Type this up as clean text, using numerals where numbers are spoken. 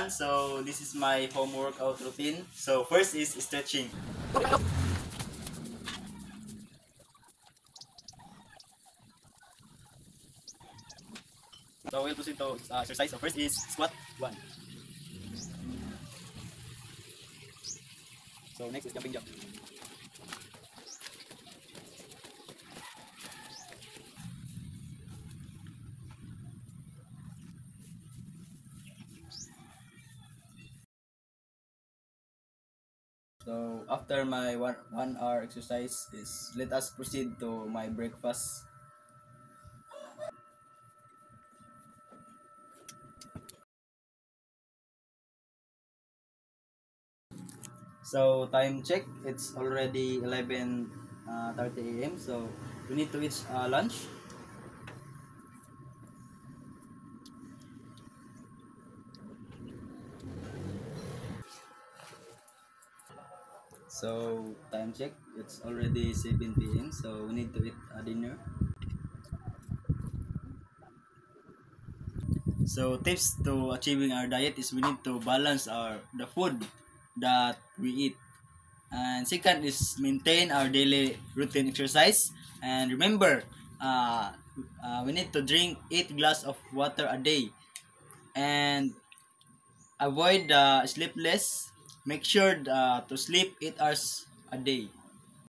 everyone. So this is my home workout routine. So first is stretching. So we'll proceed to exercise. So first is squat 1. So next is jumping jack. So after my one hour exercise is let us proceed to my breakfast. So time check, it's already 11:30 a.m. So we need to eat lunch. So time check, it's already 7 p.m. So we need to eat dinner. So tips to achieving our diet is we need to balance the food that we eat. And second is maintain our daily routine exercise. And remember, we need to drink 8 glass of water a day. And avoid sleepless. Make sure to sleep 8 hours a day.